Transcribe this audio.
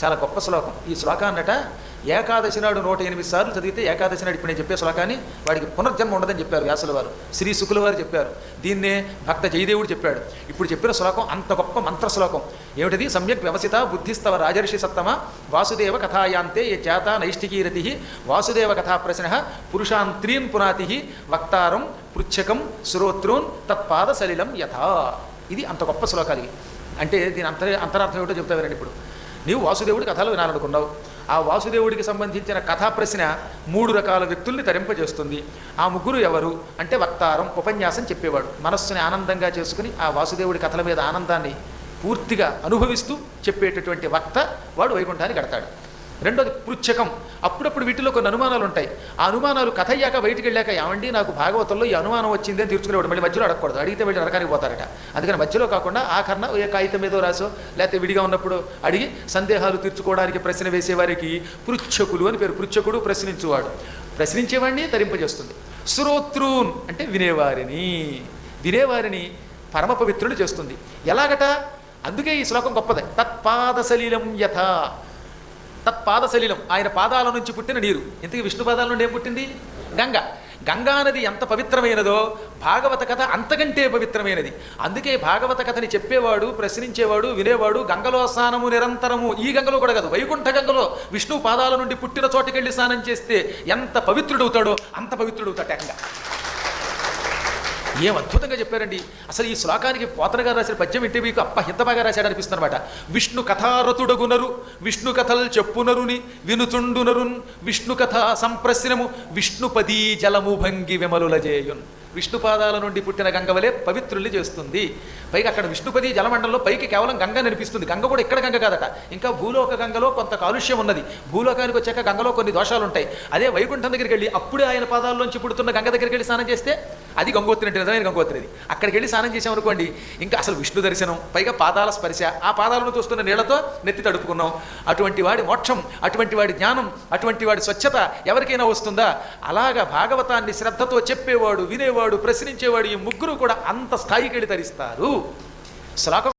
చాలా గొప్ప శ్లోకం. ఈ శ్లోకాన్నట ఏకాదశి నాడు 108 సార్లు చదివితే ఏకాదశి నాడు ఇప్పుడు నేను చెప్పే శ్లోకాన్ని వాడికి పునర్జన్మ ఉండదని చెప్పారు వ్యాసుల వారు, శ్రీ శుకుల వారు చెప్పారు. దీన్నే భక్త జయదేవుడు చెప్పాడు. ఇప్పుడు చెప్పిన శ్లోకం అంత గొప్ప మంత్ర శ్లోకం. ఏమిటిది? సమ్యక్ వ్యవసిత బుద్ధిస్తవ రాజర్షి సత్తమ వాసుదేవ కథాయాంతే ఏ జాత నైష్టికీరతి వాసుదేవ కథా ప్రశ్న పురుషాన్ త్రీన్ పునాతి వక్తారం పృచ్ఛకం శ్రోత్రూన్ తత్పాద సలిలం యథా. ఇది అంత గొప్ప శ్లోకాలు. అంటే దీని అంతరార్థం ఏమిటో చెప్తా వినండి. ఇప్పుడు నీవు వాసుదేవుడి కథలు వినాలనుకున్నావు. ఆ వాసుదేవుడికి సంబంధించిన కథా ప్రశ్న 3 రకాల వ్యక్తుల్ని తరింపజేస్తుంది. ఆ ముగ్గురు ఎవరు అంటే వక్తారం, ఉపన్యాసం చెప్పేవాడు. మనస్సుని ఆనందంగా చేసుకుని ఆ వాసుదేవుడి కథల మీద ఆనందాన్ని పూర్తిగా అనుభవిస్తూ చెప్పేటటువంటి వక్త వాడు వైకుంఠాన్ని కడతాడు. రెండోది పృచ్ఛకం. అప్పుడప్పుడు వీటిలో కొన్ని అనుమానాలు ఉంటాయి. ఆ అనుమానాలు కథ అయ్యాక బయటికి వెళ్ళాక ఏమండి నాకు భాగవతంలో ఈ అనుమానం వచ్చింది అని తీర్చుకునేవాడు. మళ్ళీ మధ్యలో అడగకూడదు, అడిగితే వెళ్ళి నరకానికి పోతారట. అందుకని మధ్యలో కాకుండా ఆఖరణ ఏ కాగితం ఏదో రాసో లేకపోతే విడిగా ఉన్నప్పుడు అడిగి సందేహాలు తీర్చుకోవడానికి ప్రశ్న వేసేవారికి పృచ్ఛకులు అని పేరు. పృచ్ఛకుడు ప్రశ్నించువాడు, ప్రశ్నించేవాడిని తరింపజేస్తుంది. శ్రోత్రూన్ అంటే వినేవారిని పరమ పవిత్రుడు చేస్తుంది. ఎలాగట? అందుకే ఈ శ్లోకం గొప్పది. తత్పాదసలీలం యథ. తత్పాదసలీలం ఆయన పాదాల నుంచి పుట్టిన నీరు. ఇంతకీ విష్ణు పాదాల నుండి ఏం పుట్టింది? గంగ. గంగా నది ఎంత పవిత్రమైనదో భాగవత కథ అంతకంటే పవిత్రమైనది. అందుకే భాగవత కథని చెప్పేవాడు, ప్రశ్నించేవాడు, వినేవాడు గంగలో స్నానము నిరంతరము. ఈ గంగలో కూడా కాదు, వైకుంఠ గంగలో విష్ణు పాదాల నుండి పుట్టిన చోటుకెళ్ళి స్నానం చేస్తే ఎంత పవిత్రుడవుతాడో అంత పవిత్రుడవుతాడు ఏకంగా. ఏం అద్భుతంగా చెప్పారండి. అసలు ఈ శ్లోకానికి పోతన గారు రాసిన పద్యం ఇంటి మీకు ఇంత బాగా రాశాడు అనిపిస్తుంది అనమాట. విష్ణు కథారతుడగునరు విష్ణు కథలు చెప్పునరుని వినుచుండునరున్ విష్ణు కథ సంప్రశ్నము విష్ణుపదీ జలము భంగి విమలుల జేయున్. విష్ణుపాదాల నుండి పుట్టిన గంగ వలె పవిత్రుల్ని చేస్తుంది. పైగా అక్కడ విష్ణుపది జలమండలంలో పైకి కేవలం గంగ అనిపిస్తుంది. గంగ కూడా ఇక్కడ గంగ కాదట. ఇంకా భూలోక గంగలో కొంత కాలుష్యం ఉన్నది. భూలోకానికి వచ్చాక గంగలో కొన్ని దోషాలు ఉంటాయి. అదే వైకుంఠం దగ్గరికి వెళ్ళి అప్పుడే ఆయన పాదాల్లోంచి పుడుతున్న గంగ దగ్గరికి వెళ్ళి స్నానం చేస్తే అది గంగోత్రి అంటే నిజమైన గంగోత్రిది. అక్కడికి వెళ్ళి స్నానం చేసామనుకోండి ఇంకా అసలు విష్ణు దర్శనం, పైగా పాదాల స్పర్శ, ఆ పాదాలను చూస్తున్న నీళ్లతో నెత్తి తడుపుకున్నాం. అటువంటి వాడి మోక్షం, అటువంటి వాడి జ్ఞానం, అటువంటి వాడి స్వచ్ఛత ఎవరికైనా వస్తుందా? అలాగా భాగవతాన్ని శ్రద్ధతో చెప్పేవాడు, వినేవాడు, ప్రశ్నించేవాడు ఈ ముగ్గురు కూడా అంత స్థాయికి వెళ్ళి తరిస్తారు. శ్లోకం